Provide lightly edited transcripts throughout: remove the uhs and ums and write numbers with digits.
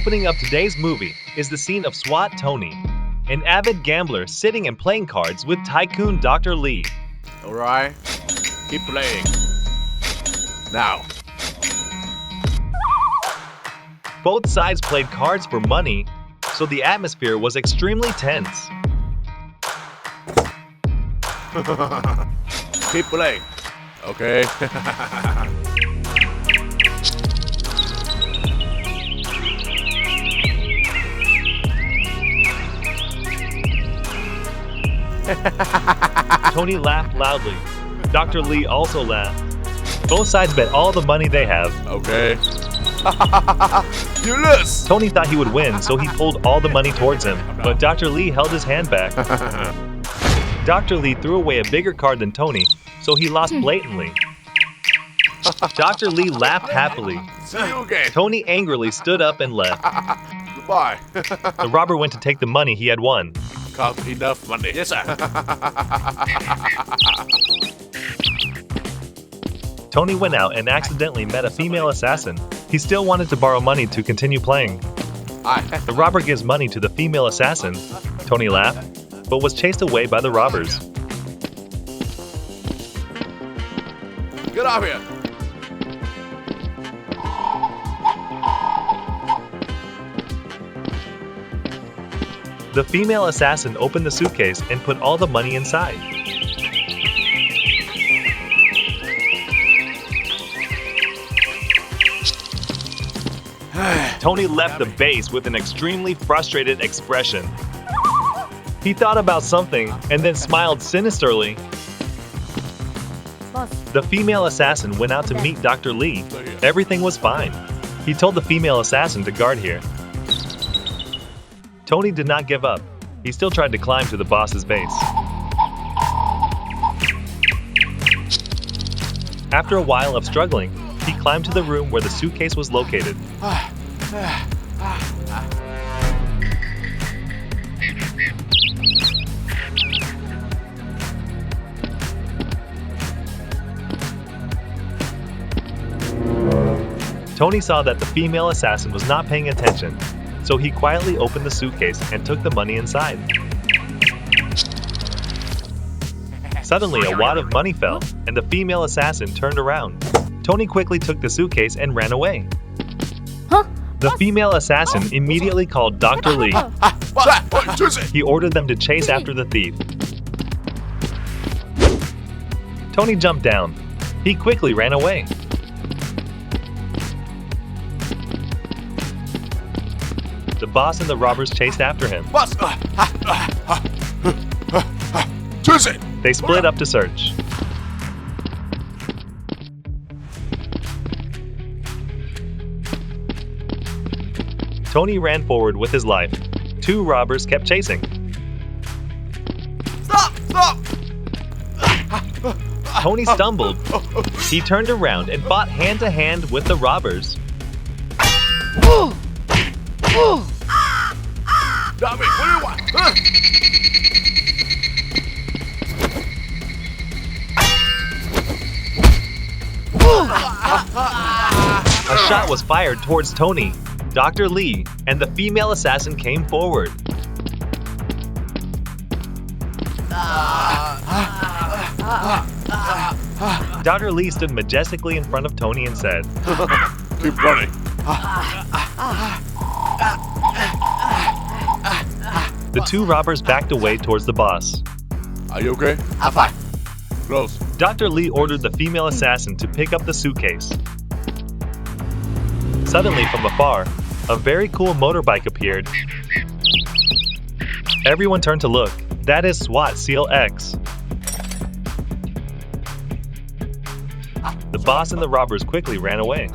Opening up today's movie is the scene of Swat Tony, an avid gambler sitting and playing cards with tycoon Dr. Lee. Alright, keep playing. Now. Both sides played cards for money, so the atmosphere was extremely tense. Keep playing. Okay. Tony laughed loudly. Dr. Lee also laughed. Both sides bet all the money they have. Okay. You lose! Tony thought he would win, so he pulled all the money towards him, but Dr. Lee held his hand back. Dr. Lee threw away a bigger card than Tony, so he lost blatantly. Dr. Lee laughed happily. See you again. Tony angrily stood up and left. Goodbye. The robber went to take the money he had won. Got enough money. Yes, sir. Tony went out and accidentally met a female assassin. He still wanted to borrow money to continue playing. The robber gives money to the female assassin. Tony laughed, but was chased away by the robbers. Get out of here. The female assassin opened the suitcase and put all the money inside. Tony left the base with an extremely frustrated expression. He thought about something and then smiled sinisterly. The female assassin went out to meet Dr. Lee. Everything was fine. He told the female assassin to guard here. Tony did not give up. He still tried to climb to the boss's base. After a while of struggling, he climbed to the room where the suitcase was located. Tony saw that the female assassin was not paying attention, so he quietly opened the suitcase and took the money inside. Suddenly, a wad of money fell, and the female assassin turned around. Tony quickly took the suitcase and ran away. The female assassin immediately called Dr. Lee. He ordered them to chase after the thief. Tony jumped down. He quickly ran away. The boss and the robbers chased after him. They split up to search. Tony ran forward with his life. Two robbers kept chasing. Stop! Tony stumbled. He turned around and fought hand-to-hand with the robbers. Damn it, what do you want? A shot was fired towards Tony, Dr. Lee, and the female assassin came forward. Dr. Lee stood majestically in front of Tony and said, Keep running. The two robbers backed away towards the boss. Are you okay? I'm fine. Close. Dr. Lee ordered the female assassin to pick up the suitcase. Suddenly, from afar, a very cool motorbike appeared. Everyone turned to look. That is SWAT Seal X. The boss and the robbers quickly ran away.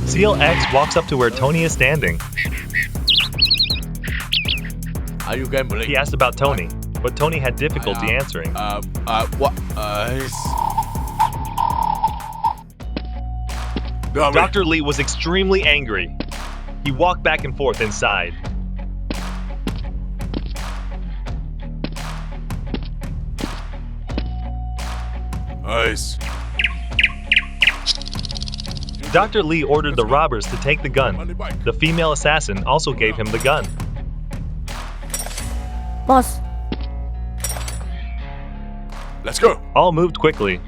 Seal X walks up to where Tony is standing. Are you gambling? He asked about Tony, but Tony had difficulty answering. What? Dummy. Dr. Lee was extremely angry. He walked back and forth inside. Nice. Dr. Lee ordered the robbers to take the gun. Money back. The female assassin also gave him the gun. Boss. Let's go. All moved quickly.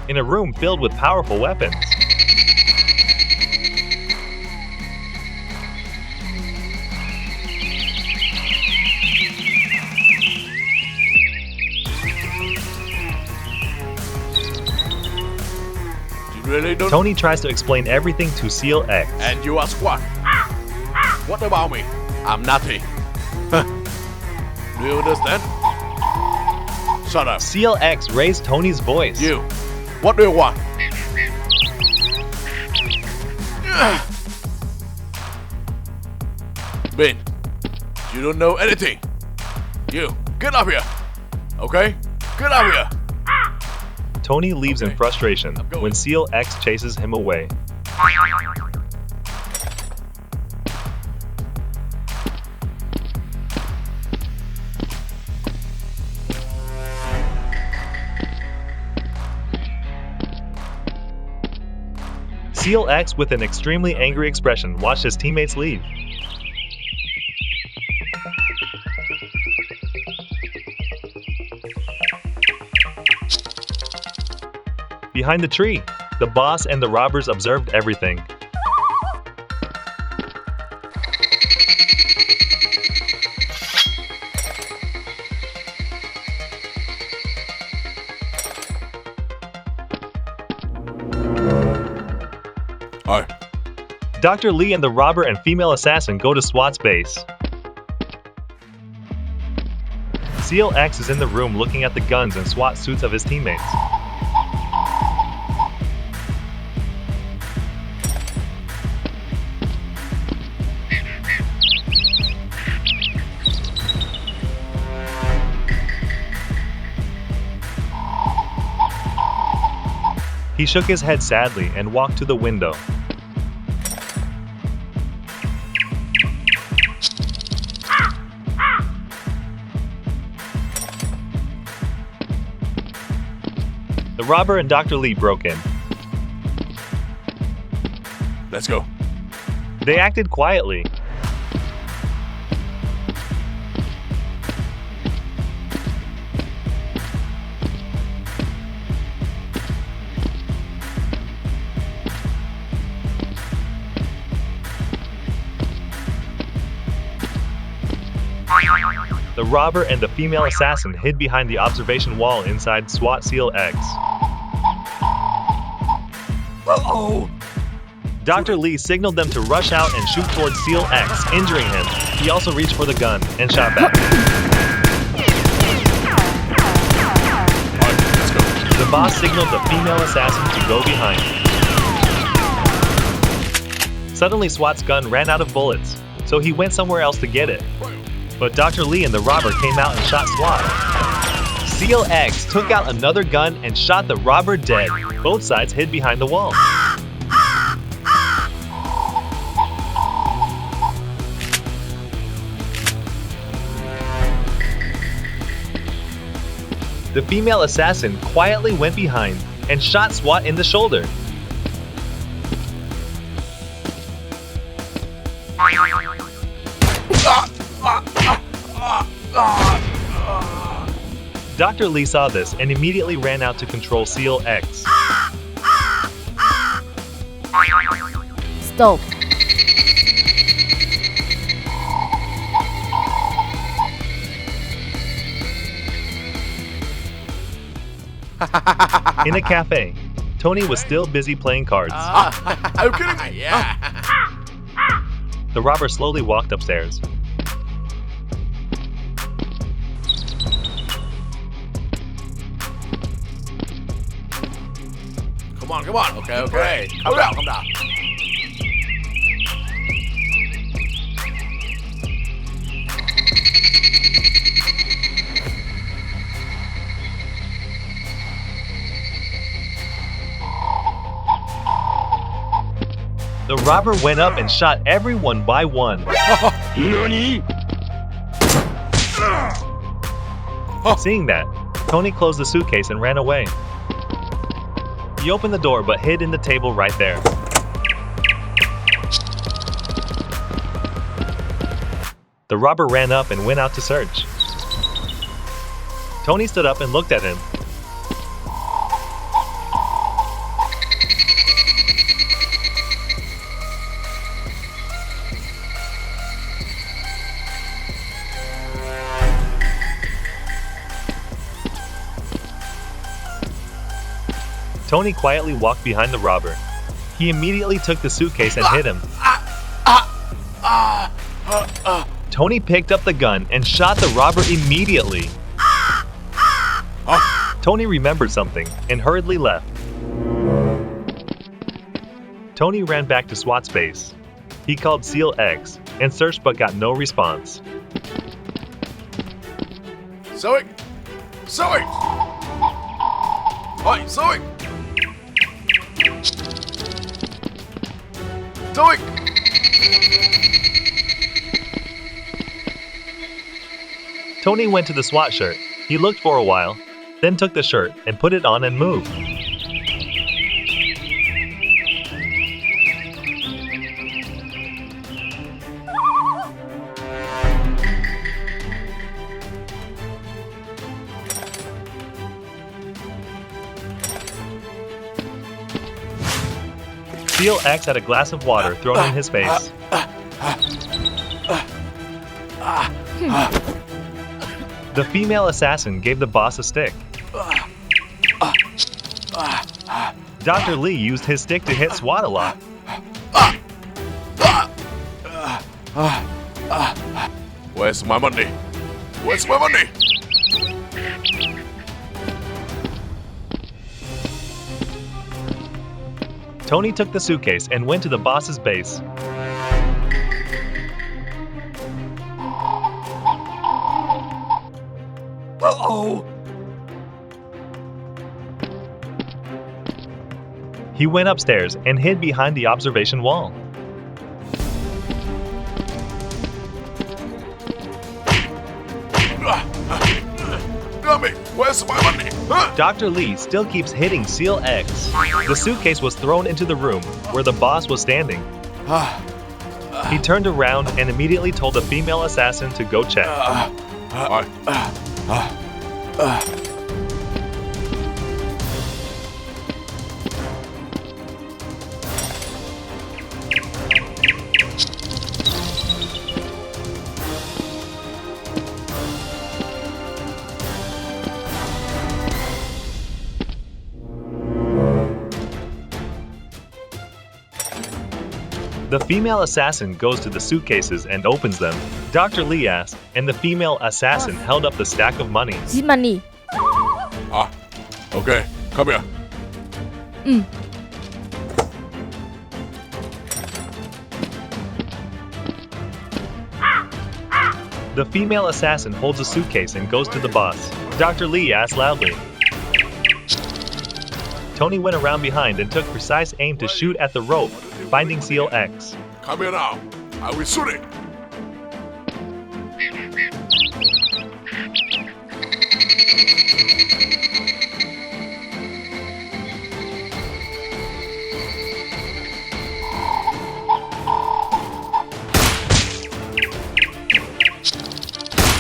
In a room filled with powerful weapons. You really don't? Tony tries to explain everything to Seal X. And you are Swat. What about me? I'm nothing. Do you understand? Shut up. Seal X raised Tony's voice. You. What do you want? Ben, you don't know anything. You, get up here. Okay? Get up here. Tony leaves in Okay. frustration I'm going. when Seal X chases him away. Seal X, with an extremely angry expression, watched his teammates leave. Behind the tree, the boss and the robbers observed everything. Hi. Dr. Lee and the robber and female assassin go to Swat's base. Seal X is in the room looking at the guns and SWAT suits of his teammates. He shook his head sadly and walked to the window. The robber and Dr. Lee broke in. Let's go. They acted quietly. The robber and the female assassin hid behind the observation wall inside SWAT Seal X. Oh. Dr. Lee signaled them to rush out and shoot towards Seal X, injuring him. He also reached for the gun and shot back. Alright, let's go. The boss signaled the female assassin to go behind. Suddenly, SWAT's gun ran out of bullets, so he went somewhere else to get it. But Dr. Lee and the robber came out and shot SWAT. Seal X took out another gun and shot the robber dead. Both sides hid behind the wall. The female assassin quietly went behind and shot SWAT in the shoulder. Dr. Lee saw this and immediately ran out to control Seal X. Stop. In a cafe, Tony was still busy playing cards. Are you kidding me? Yeah. The robber slowly walked upstairs. Come on, come on. Okay. Calm down, calm down. The robber went up and shot everyone by one. Seeing that, Tony closed the suitcase and ran away. He opened the door but hid in the table right there. The robber ran up and went out to search. Tony stood up and looked at him. Tony quietly walked behind the robber. He immediately took the suitcase and hit him. Tony picked up the gun and shot the robber immediately. Tony remembered something and hurriedly left. Tony ran back to Swat's base. He called SEAL X and searched but got no response. Zoe! Zoe! Hi, Zoe! Zoe! Tony went to the SWAT shirt. He looked for a while, then took the shirt and put it on and moved. SEAL X had a glass of water thrown in his face. The female assassin gave the boss a stick. Dr. Lee used his stick to hit Swat a lot. Where's my money? Where's my money? Tony took the suitcase and went to the boss's base. Uh-oh! He went upstairs and hid behind the observation wall. Dummy, where's my money? Huh? Dr. Lee still keeps hitting SEAL X. The suitcase was thrown into the room where the boss was standing. He turned around and immediately told the female assassin to go check. The female assassin goes to the suitcases and opens them. Dr. Lee asked, and the female assassin held up the stack of money. This money. Okay, come here. The female assassin holds a suitcase and goes to the boss. Dr. Lee asked loudly. Tony went around behind and took precise aim to shoot at the rope, finding SEAL X. Come here now. I will shoot it.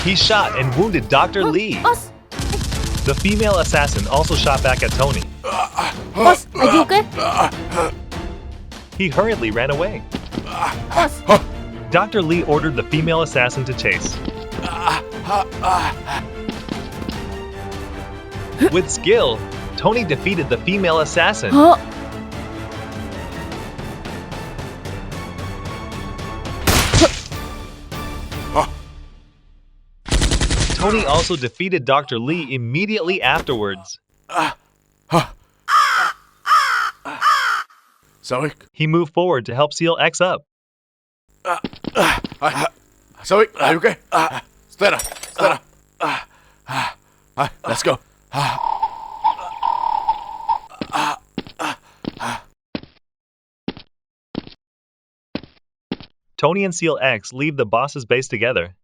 He shot and wounded Dr. Lee. Boss, The female assassin also shot back at Tony. boss, are you okay? He hurriedly ran away. Boss, Dr. Lee ordered the female assassin to chase. With skill, Tony defeated the female assassin. huh? Tony also defeated Dr. Lee immediately afterwards. Zoe? He moved forward to help SEAL X up. Zoe, are you okay? Stand up. Stand up. Let's go. Tony and Seal X leave the boss's base together.